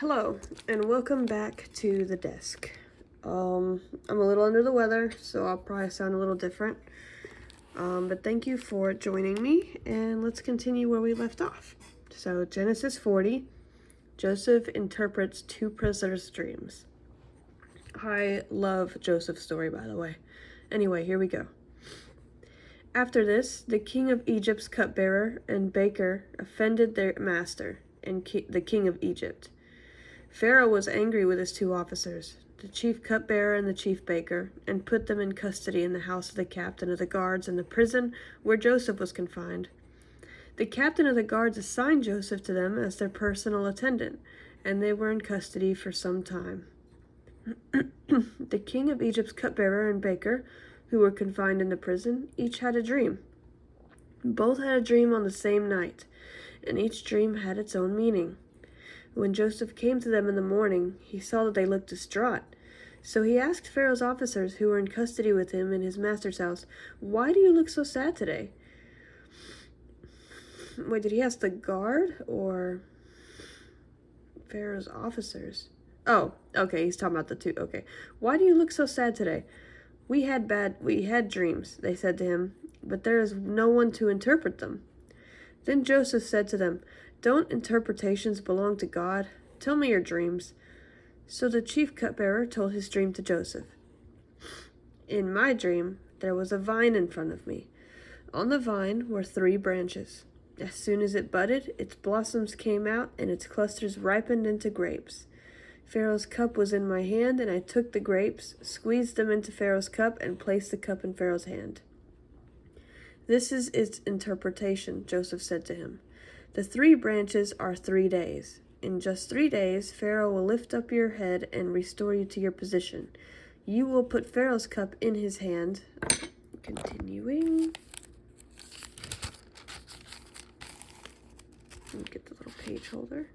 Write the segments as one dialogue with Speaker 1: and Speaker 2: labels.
Speaker 1: Hello, and welcome back to the desk. I'm a little under the weather, so I'll probably sound a little different. But thank you for joining me, and let's continue where we left off. So, Genesis 40, Joseph interprets two prisoners' dreams. I love Joseph's story, by the way. Anyway, here we go. After this, the king of Egypt's cupbearer and baker offended their master, and the king of Egypt. Pharaoh was angry with his two officers, the chief cupbearer and the chief baker, and put them in custody in the house of the captain of the guards in the prison where Joseph was confined. The captain of the guards assigned Joseph to them as their personal attendant, and they were in custody for some time. The king of Egypt's cupbearer and baker, who were confined in the prison, each had a dream. Both had a dream on the same night, and each dream had its own meaning. When Joseph came to them in the morning, he saw that they looked distraught. So he asked Pharaoh's officers who were in custody with him in his master's house, "Why do you look so sad today?" Wait, did he ask the guard or Pharaoh's officers? Oh, okay, he's talking about the two. Okay. "Why do you look so sad today?" We had dreams," they said to him, "but there is no one to interpret them." Then Joseph said to them, "Don't interpretations belong to God? Tell me your dreams." So the chief cupbearer told his dream to Joseph. "In my dream, there was a vine in front of me. On the vine were 3 branches. As soon as it budded, its blossoms came out and its clusters ripened into grapes. Pharaoh's cup was in my hand, and I took the grapes, squeezed them into Pharaoh's cup, and placed the cup in Pharaoh's hand." "This is its interpretation," Joseph said to him. "The 3 branches are 3 days. In just 3 days, Pharaoh will lift up your head and restore you to your position. You will put Pharaoh's cup in his hand." Continuing. Let me get the little page holder.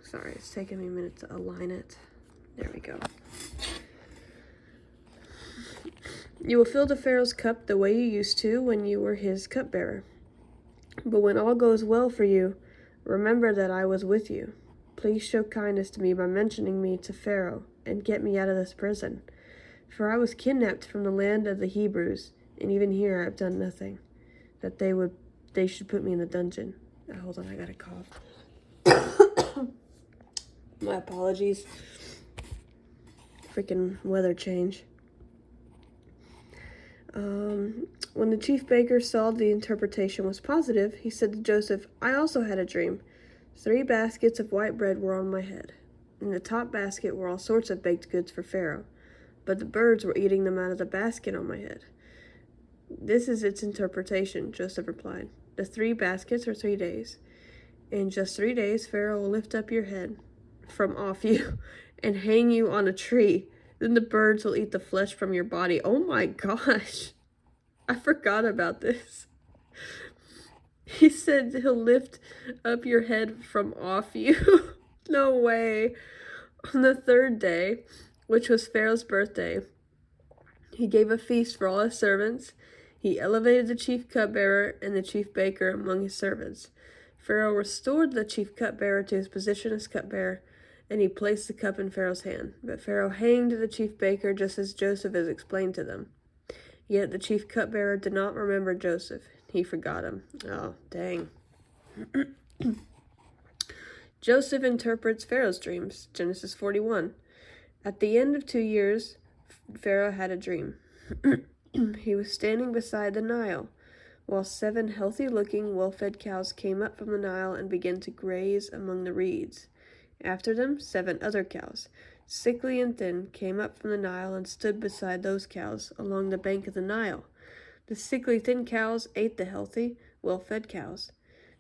Speaker 1: Sorry, it's taking me a minute to align it. There we go. "You will fill the Pharaoh's cup the way you used to when you were his cupbearer. But when all goes well for you, remember that I was with you. Please show kindness to me by mentioning me to Pharaoh and get me out of this prison. For I was kidnapped from the land of the Hebrews, and even here I have done nothing, that they should put me in the dungeon." Hold on, I got a cough. My apologies. Freaking weather change. When the chief baker saw the interpretation was positive, he said to Joseph, "I also had a dream. 3 baskets of white bread were on my head. In the top basket were all sorts of baked goods for Pharaoh, but the birds were eating them out of the basket on my head." "This is its interpretation," Joseph replied. "The 3 baskets are 3 days. In just 3 days, Pharaoh will lift up your head from off you and hang you on a tree. Then the birds will eat the flesh from your body." Oh my gosh. I forgot about this. He said he'll lift up your head from off you. No way. On the 3rd day, which was Pharaoh's birthday, he gave a feast for all his servants. He elevated the chief cupbearer and the chief baker among his servants. Pharaoh restored the chief cupbearer to his position as cupbearer, and he placed the cup in Pharaoh's hand. But Pharaoh hanged the chief baker just as Joseph has explained to them. Yet the chief cupbearer did not remember Joseph. He forgot him. Oh, dang. Joseph interprets Pharaoh's dreams. Genesis 41. At the end of 2 years, Pharaoh had a dream. He was standing beside the Nile, while 7 healthy-looking, well-fed cows came up from the Nile and began to graze among the reeds. After them, 7 other cows, sickly and thin, came up from the Nile and stood beside those cows along the bank of the Nile. The sickly, thin cows ate the healthy, well-fed cows.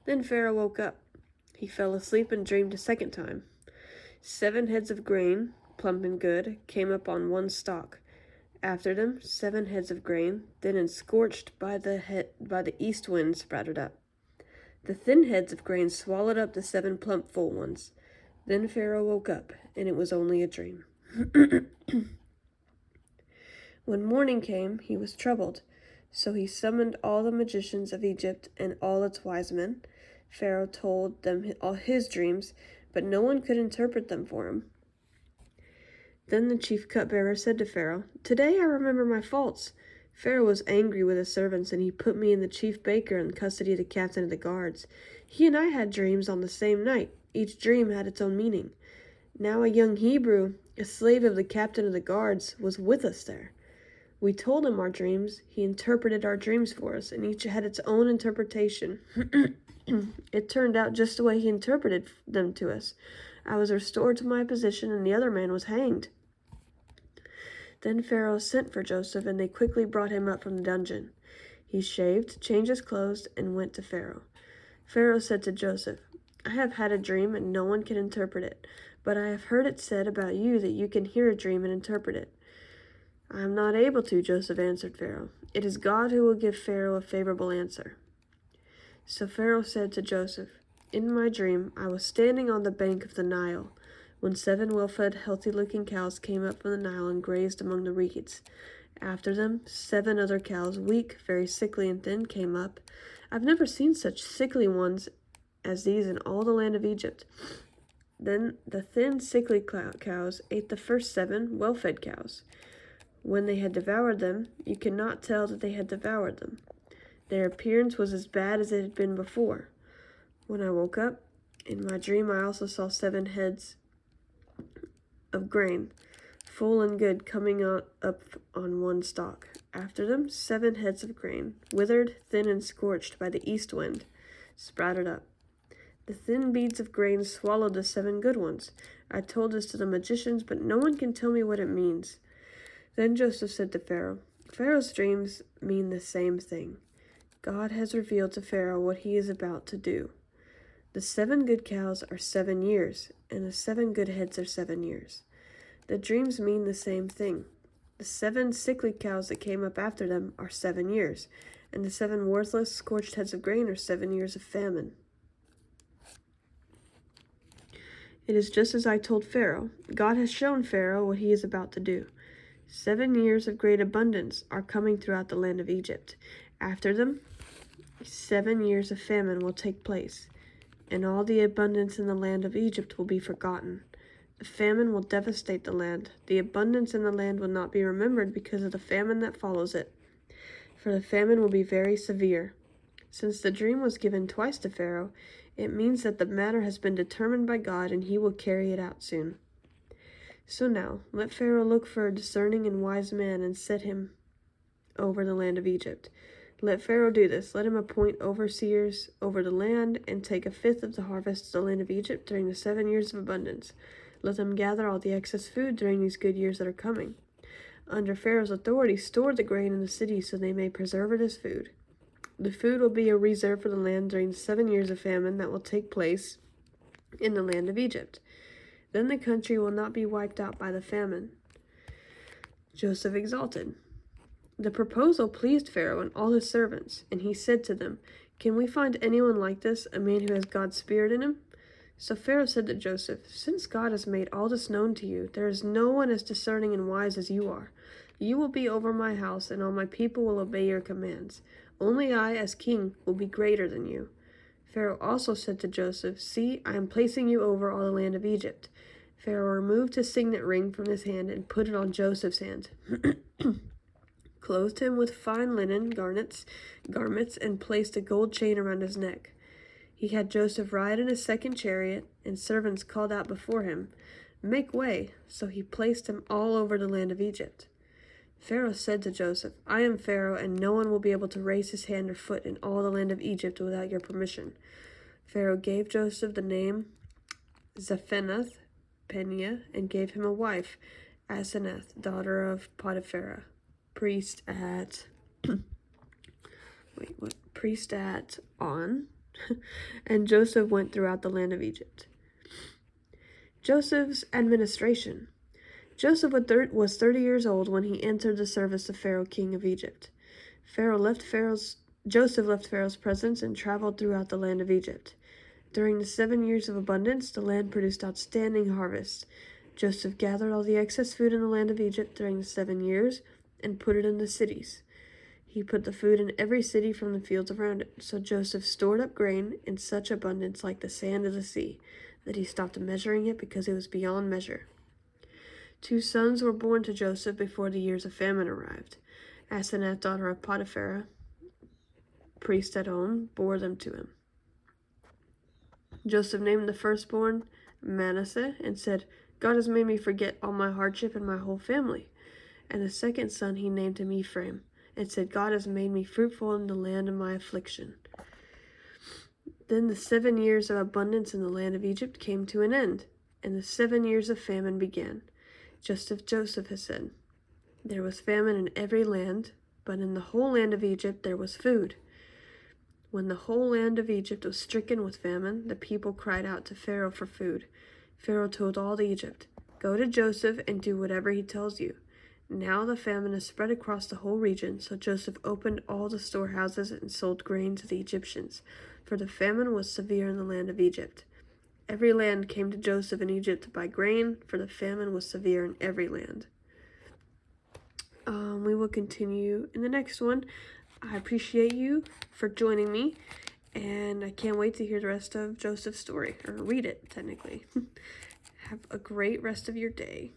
Speaker 1: Then Pharaoh woke up. He fell asleep and dreamed a second time. 7 heads of grain, plump and good, came up on one stalk. After them, 7 heads of grain, thin and scorched by the east wind, sprouted up. The thin heads of grain swallowed up the 7 plump, full ones. Then Pharaoh woke up, and it was only a dream. When morning came, he was troubled. So he summoned all the magicians of Egypt and all its wise men. Pharaoh told them all his dreams, but no one could interpret them for him. Then the chief cupbearer said to Pharaoh, "Today I remember my faults." Pharaoh was angry with his servants, and he put me and the chief baker in custody of the captain of the guards. He and I had dreams on the same night. Each dream had its own meaning. Now a young Hebrew, a slave of the captain of the guards, was with us there. We told him our dreams. He interpreted our dreams for us, and each had its own interpretation. It turned out just the way he interpreted them to us. I was restored to my position, and the other man was hanged. Then Pharaoh sent for Joseph, and they quickly brought him up from the dungeon. He shaved, changed his clothes, and went to Pharaoh. Pharaoh said to Joseph, "I have had a dream, and no one can interpret it. But I have heard it said about you that you can hear a dream and interpret it." "I am not able to," Joseph answered Pharaoh. "It is God who will give Pharaoh a favorable answer." So Pharaoh said to Joseph, "In my dream I was standing on the bank of the Nile, when 7 well-fed, healthy-looking cows came up from the Nile and grazed among the reeds. After them, 7 other cows, weak, very sickly and thin, came up. I've never seen such sickly ones as these in all the land of Egypt. Then the thin, sickly cows ate the first 7 well-fed cows. When they had devoured them, you could not tell that they had devoured them. Their appearance was as bad as it had been before. When I woke up, in my dream I also saw 7 heads of grain, full and good, coming up on one stalk. After them, 7 heads of grain, withered, thin, and scorched by the east wind, sprouted up. The thin beads of grain swallowed the 7 good ones. I told this to the magicians, but no one can tell me what it means." Then Joseph said to Pharaoh, "Pharaoh's dreams mean the same thing. God has revealed to Pharaoh what he is about to do. The 7 good cows are 7 years, and the 7 good heads are 7 years. The dreams mean the same thing. The 7 sickly cows that came up after them are 7 years, and the 7 worthless, scorched heads of grain are 7 years of famine. It is just as I told Pharaoh. God has shown Pharaoh what he is about to do. 7 years of great abundance are coming throughout the land of Egypt. After them, 7 years of famine will take place, and all the abundance in the land of Egypt will be forgotten. The famine will devastate the land. The abundance in the land will not be remembered because of the famine that follows it, for the famine will be very severe. Since the dream was given twice to Pharaoh, it means that the matter has been determined by God, and he will carry it out soon. So now, let Pharaoh look for a discerning and wise man and set him over the land of Egypt. Let Pharaoh do this. Let him appoint overseers over the land and take 1/5 of the harvest of the land of Egypt during the 7 years of abundance. Let them gather all the excess food during these good years that are coming. Under Pharaoh's authority, store the grain in the city so they may preserve it as food. The food will be a reserve for the land during the 7 years of famine that will take place in the land of Egypt. Then the country will not be wiped out by the famine." Joseph exulted. The proposal pleased Pharaoh and all his servants, and he said to them, "Can we find anyone like this, a man who has God's Spirit in him?" So Pharaoh said to Joseph, "Since God has made all this known to you, there is no one as discerning and wise as you are. You will be over my house, and all my people will obey your commands. Only I, as king, will be greater than you." Pharaoh also said to Joseph, "See, I am placing you over all the land of Egypt." Pharaoh removed his signet ring from his hand and put it on Joseph's hand, clothed him with fine linen garments, and placed a gold chain around his neck. He had Joseph ride in his 2nd chariot, and servants called out before him, "Make way!" So he placed him all over the land of Egypt. Pharaoh said to Joseph, "I am Pharaoh, and no one will be able to raise his hand or foot in all the land of Egypt without your permission." Pharaoh gave Joseph the name Zaphenath-Paneah, and gave him a wife, Asenath, daughter of Potiphera, priest at On. And Joseph went throughout the land of Egypt. Joseph's administration. Joseph was 30 years old when he entered the service of Pharaoh, king of Egypt. Joseph left Pharaoh's presence and traveled throughout the land of Egypt. During the 7 years of abundance, the land produced outstanding harvests. Joseph gathered all the excess food in the land of Egypt during the 7 years and put it in the cities. He put the food in every city from the fields around it. So Joseph stored up grain in such abundance like the sand of the sea that he stopped measuring it because it was beyond measure. 2 sons were born to Joseph before the years of famine arrived. Asenath, daughter of Potiphar, priest at home, bore them to him. Joseph named the firstborn Manasseh and said, God has made me forget all my hardship and my whole family. And the second son he named him Ephraim and said, God has made me fruitful in the land of my affliction. Then the 7 years of abundance in the land of Egypt came to an end, and the 7 years of famine began, just as Joseph had said. There was famine in every land, but in the whole land of Egypt there was food. When the whole land of Egypt was stricken with famine, the people cried out to Pharaoh for food. Pharaoh told all Egypt, Go to Joseph and do whatever he tells you. Now the famine is spread across the whole region, so Joseph opened all the storehouses and sold grain to the Egyptians, for the famine was severe in the land of Egypt. Every land came to Joseph in Egypt to buy grain, for the famine was severe in every land. We will continue in the next one. I appreciate you for joining me, and I can't wait to hear the rest of Joseph's story, or read it, technically. Have a great rest of your day.